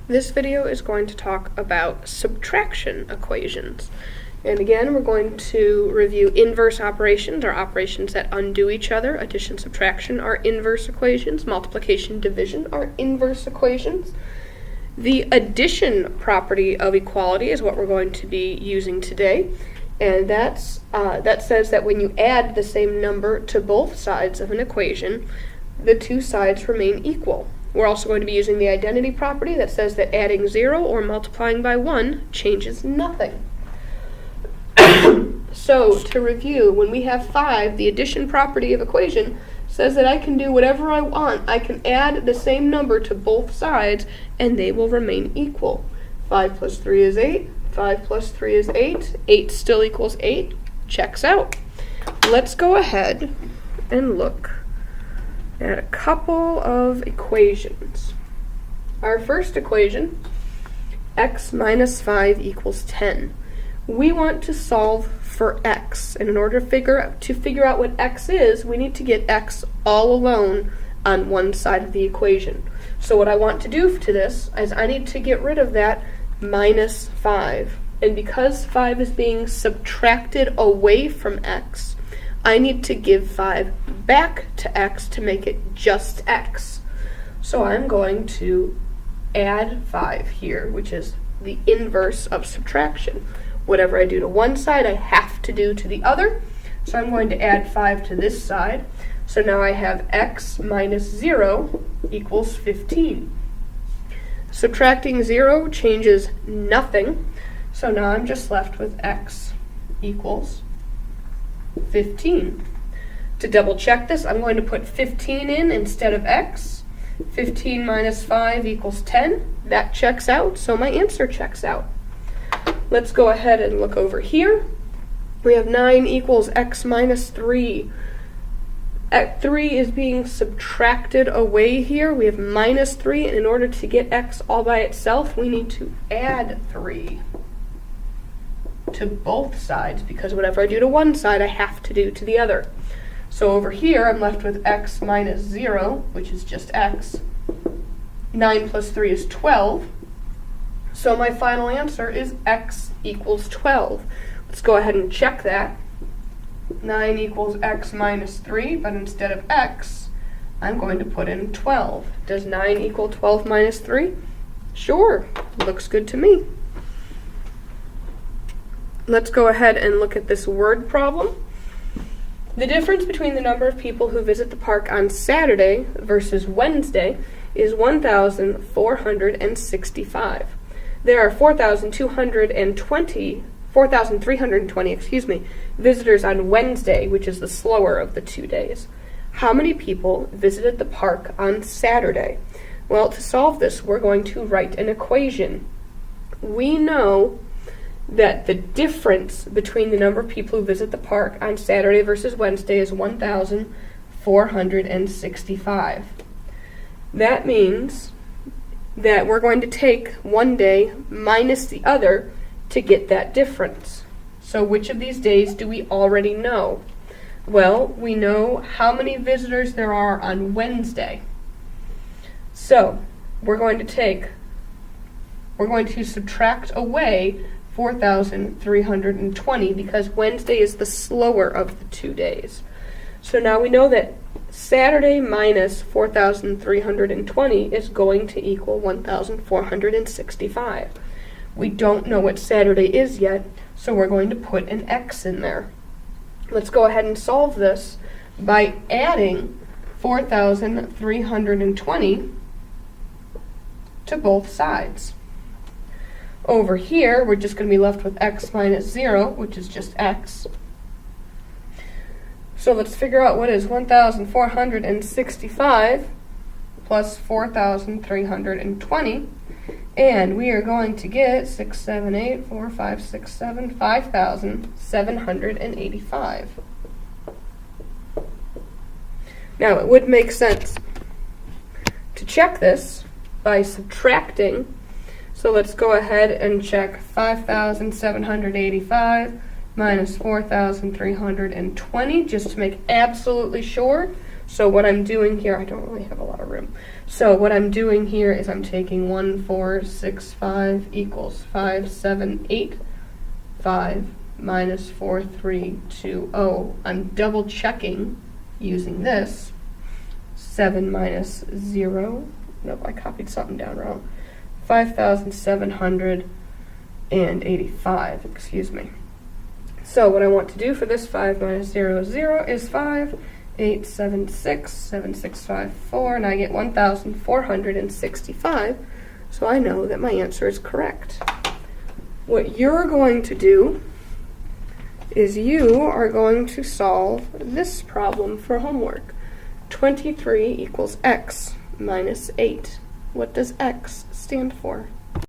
This video is going to talk about subtraction equations. And again, we're going to review inverse operations, or operations that undo each other. Addition, subtraction are inverse equations. Multiplication, division are inverse equations. The addition property of equality is what we're going to be using today. And that says that when you add the same number to both sides of an equation, the two sides remain equal. We're also going to be using the identity property that says that adding 0 or multiplying by 1 changes nothing. So, to review, when we have 5, the addition property of equation says that I can do whatever I want. I can add the same number to both sides, and they will remain equal. 5 plus 3 is 8. 5 plus 3 is 8. 8 still equals 8. Checks out. Let's go ahead and look at a couple of equations. Our first equation, x minus 5 equals 10. We want to solve for x, and in order to figure out what x is, we need to get x all alone on one side of the equation. So what I want to do to this is I need to get rid of that minus 5. And because 5 is being subtracted away from x, I need to give 5 back to x to make it just x. So I'm going to add 5 here, which is the inverse of subtraction. Whatever I do to one side, I have to do to the other. So I'm going to add 5 to this side. So now I have x minus 0 equals 15. Subtracting 0 changes nothing. So now I'm just left with x equals 15. To double check this, I'm going to put 15 in instead of x. 15 minus 5 equals 10. That checks out, so my answer checks out. Let's go ahead and look over here. We have 9 equals x minus 3. 3 is being subtracted away here. We have minus 3, and in order to get x all by itself, we need to add 3 to both sides, because whatever I do to one side, I have to do to the other. So over here, I'm left with x minus 0, which is just x. 9 plus 3 is 12. So my final answer is x equals 12. Let's go ahead and check that. 9 equals x minus 3, but instead of x, I'm going to put in 12. Does 9 equal 12 minus 3? Sure, looks good to me. Let's go ahead and look at this word problem. The difference between the number of people who visit the park on Saturday versus Wednesday is 1,465. There are 4,320 visitors on Wednesday, which is the slower of the 2 days. How many people visited the park on Saturday? Well, to solve this, we're going to write an equation. We know that the difference between the number of people who visit the park on Saturday versus Wednesday is 1,465. That means that we're going to take one day minus the other to get that difference. So which of these days do we already know? Well, we know how many visitors there are on Wednesday. So we're going to subtract away 4,320 because Wednesday is the slower of the 2 days. So now we know that Saturday minus 4,320 is going to equal 1,465. We don't know what Saturday is yet, so we're going to put an x in there. Let's go ahead and solve this by adding 4,320 to both sides. Over here, we're just going to be left with x minus 0, which is just x. So let's figure out what is 1,465 plus 4,320. And we are going to get 6, 7, 8, 4, 5, 6, 7, 5,785. Now, it would make sense to check this by subtracting. So let's go ahead and check 5,785 minus 4,320, just to make absolutely sure. So what I'm doing here, I don't really have a lot of room. So what I'm doing here is I'm taking 1, 4, 6, 5 equals 5, 7, 8, 5 minus 4, 3, 2, 0. I'm double checking using this. 7 minus 0. Nope, I copied something down wrong. 5,785, excuse me. So what I want to do for this 5 minus 0 is 0 is 5. 8, 7, 6, 7, 6, 5, 4, and I get 1,465, so I know that my answer is correct. What you're going to do is you are going to solve this problem for homework. 23 equals x minus 8. What does x stand for?